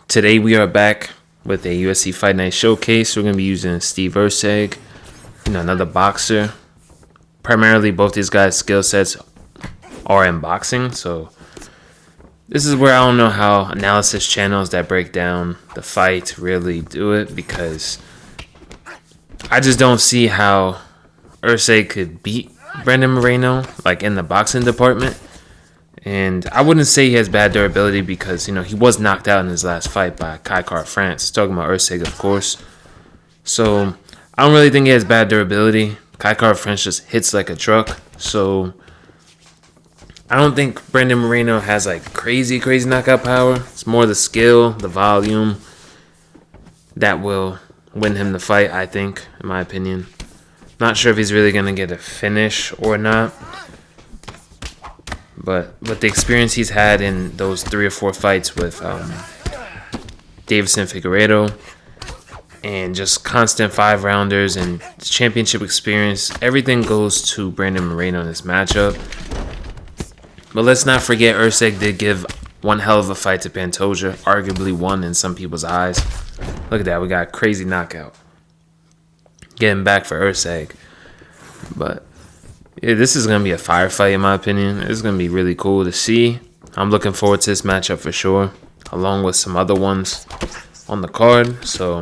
Today we are back with a UFC Fight Night showcase. We're going to be using Steve Erceg, another boxer. Primarily both these guys' skill sets are in boxing, so this is where I don't know how analysis channels that break down the fight really do it, because I just don't see how Erceg could beat Brandon Moreno, like in the boxing department. And I wouldn't say he has bad durability because, he was knocked out in his last fight by Kai France. Talking about Erceg, of course. So I don't really think he has bad durability. Kai France just hits like a truck. So I don't think Brandon Moreno has like crazy knockout power. It's more the skill, the volume that will win him the fight, I think, in my opinion. Not sure if he's really going to get a finish or not. But with the experience he's had in those 3 or 4 fights with Davison Figueiredo and just constant 5-rounders and championship experience, everything goes to Brandon Moreno in this matchup. But let's not forget, Erceg did give one hell of a fight to Pantoja, arguably won in some people's eyes. Look at that, we got a crazy knockout. Getting back for Erceg. But yeah, this is going to be a firefight in my opinion. It's going to be really cool to see. I'm looking forward to this matchup for sure, along with some other ones on the card. So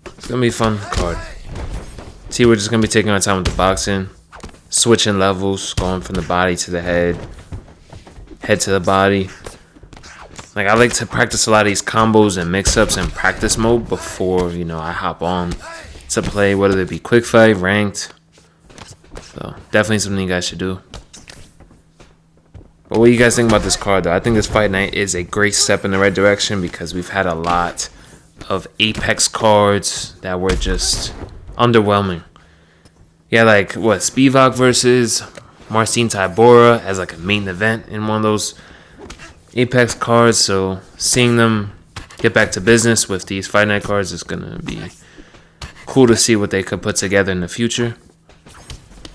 it's going to be a fun card. See, we're just going to be taking our time with the boxing, switching levels, going from the body to the head to the body. Like, I like to practice a lot of these combos and mix-ups in practice mode before, I hop on to play, whether it be quick fight, ranked. So definitely something you guys should do. But what do you guys think about this card, though? I think this fight night is a great step in the right direction because we've had a lot of Apex cards that were just underwhelming. Yeah, like Spivak versus Marcin Tybura as like a main event in one of those Apex cards. So seeing them get back to business with these fight night cards is gonna be cool to see what they could put together in the future.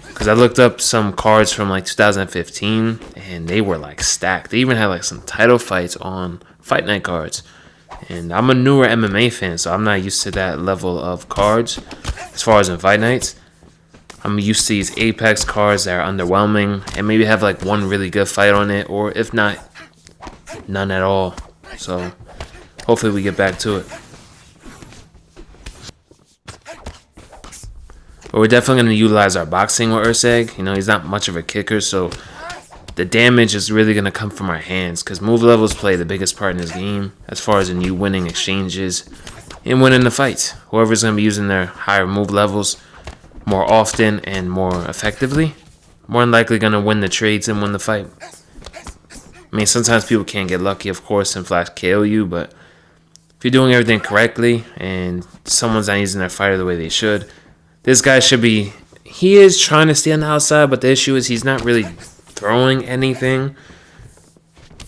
Because I looked up some cards from like 2015 and they were like stacked. They even had like some title fights on fight night cards. And I'm a newer MMA fan, so I'm not used to that level of cards as far as in fight nights. I'm used to these Apex cards that are underwhelming and maybe have like one really good fight on it, or if not, none at all. So hopefully we get back to it. But we're definitely going to utilize our boxing with Erceg. He's not much of a kicker, so the damage is really going to come from our hands because move levels play the biggest part in this game as far as in you winning exchanges and winning the fights. Whoever's going to be using their higher move levels more often and more effectively, more than likely going to win the trades and win the fight. I mean, sometimes people can't get lucky, of course, and flash KO you, but if you're doing everything correctly and someone's not using their fighter the way they should, this guy should be, he is trying to stay on the outside, but the issue is he's not really throwing anything.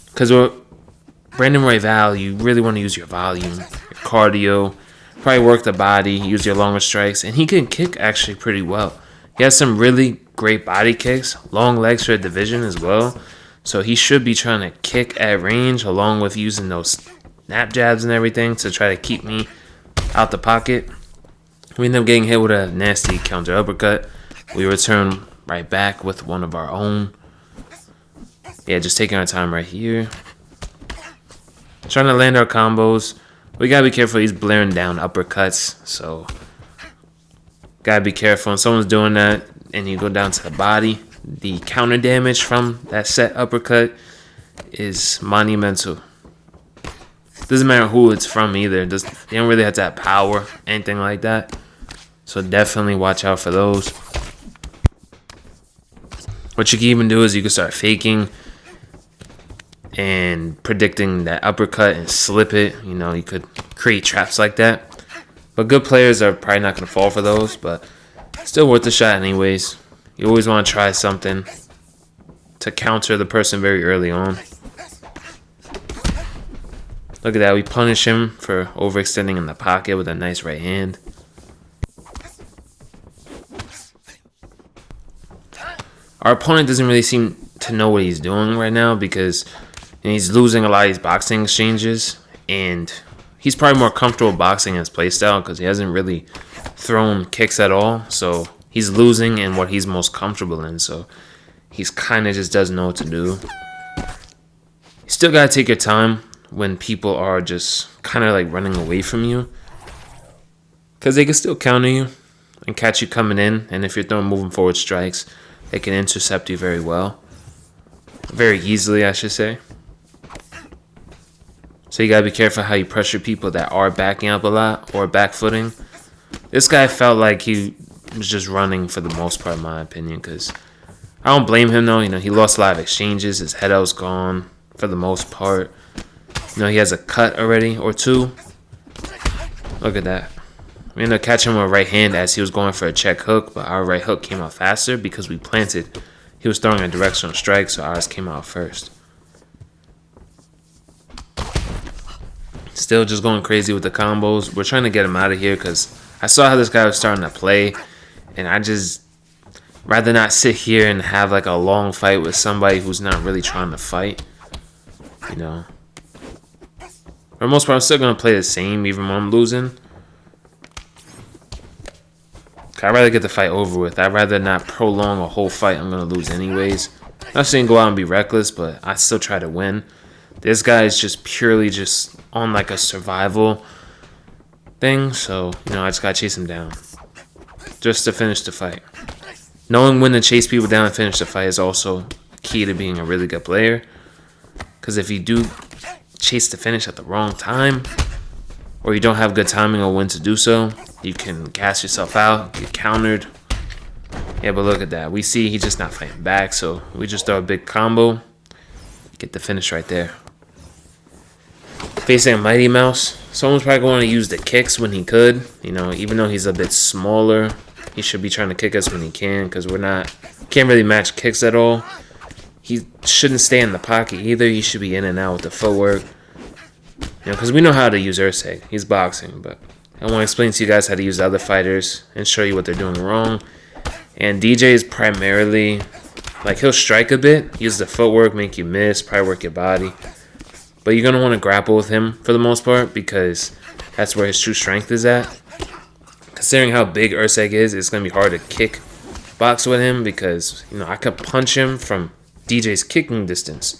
Because with Brandon Royval, you really want to use your volume, your cardio, probably work the body, use your longer strikes, and he can kick actually pretty well. He has some really great body kicks, long legs for a division as well. So he should be trying to kick at range along with using those snap jabs and everything to try to keep me out the pocket. We end up getting hit with a nasty counter uppercut. We return right back with one of our own. Yeah, just taking our time right here. Trying to land our combos. We gotta be careful. He's blaring down uppercuts. So, gotta be careful. When someone's doing that and you go down to the body, the counter damage from that set uppercut is monumental. Doesn't matter who it's from either. They don't really have to have power, anything like that. So definitely watch out for those. What you can even do is you can start faking and predicting that uppercut and slip it. You could create traps like that. But good players are probably not going to fall for those, but still worth a shot anyways. You always want to try something to counter the person very early on. Look at that. We punish him for overextending in the pocket with a nice right hand. Our opponent doesn't really seem to know what he's doing right now because And he's losing a lot of these boxing exchanges. And he's probably more comfortable boxing his playstyle because he hasn't really thrown kicks at all. So he's losing in what he's most comfortable in. So he's kind of just doesn't know what to do. You still got to take your time when people are just kind of like running away from you. Because they can still counter you and catch you coming in. And if you're throwing moving forward strikes, they can intercept you very well. Very easily, I should say. So you gotta be careful how you pressure people that are backing up a lot or back footing. This guy felt like he was just running for the most part, in my opinion, because I don't blame him though. You know, he lost a lot of exchanges. His head out was gone for the most part. You know, he has a cut already or two. Look at that. We ended up catching him with a right hand as he was going for a check hook, but our right hook came out faster because we planted. He was throwing a directional strike, so ours came out first. Still just going crazy with the combos. We're trying to get him out of here because I saw how this guy was starting to play. And I just rather not sit here and have like a long fight with somebody who's not really trying to fight. You know. For the most part, I'm still going to play the same even when I'm losing. I'd rather get the fight over with. I'd rather not prolong a whole fight I'm going to lose anyways. I'm not saying go out and be reckless, but I still try to win. This guy is just purely just on like a survival thing. So, you know, I just got to chase him down. Just to finish the fight. Knowing when to chase people down and finish the fight is also key to being a really good player. Because if you do chase the finish at the wrong time, or you don't have good timing on when to do so, you can gas yourself out, get countered. Yeah, but look at that. We see he's just not fighting back, so we just throw a big combo. Get the finish right there. Facing a Mighty Mouse, someone's probably going to use the kicks when he could. You know, even though he's a bit smaller, he should be trying to kick us when he can, because can't really match kicks at all. He shouldn't stay in the pocket either. He should be in and out with the footwork. You know, because we know how to use Erceg. He's boxing, but I want to explain to you guys how to use the other fighters and show you what they're doing wrong. And DJ is primarily, like, he'll strike a bit, use the footwork, make you miss, probably work your body. But you're going to want to grapple with him for the most part because that's where his true strength is at. Considering how big Erceg is, it's going to be hard to kick box with him because, you know, I could punch him from DJ's kicking distance.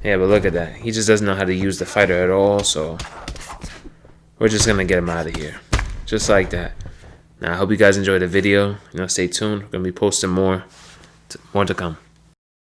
Yeah, but look at that. He just doesn't know how to use the fighter at all, so we're just going to get him out of here. Just like that. Now, I hope you guys enjoyed the video. You know, stay tuned. We're going to be posting more to come.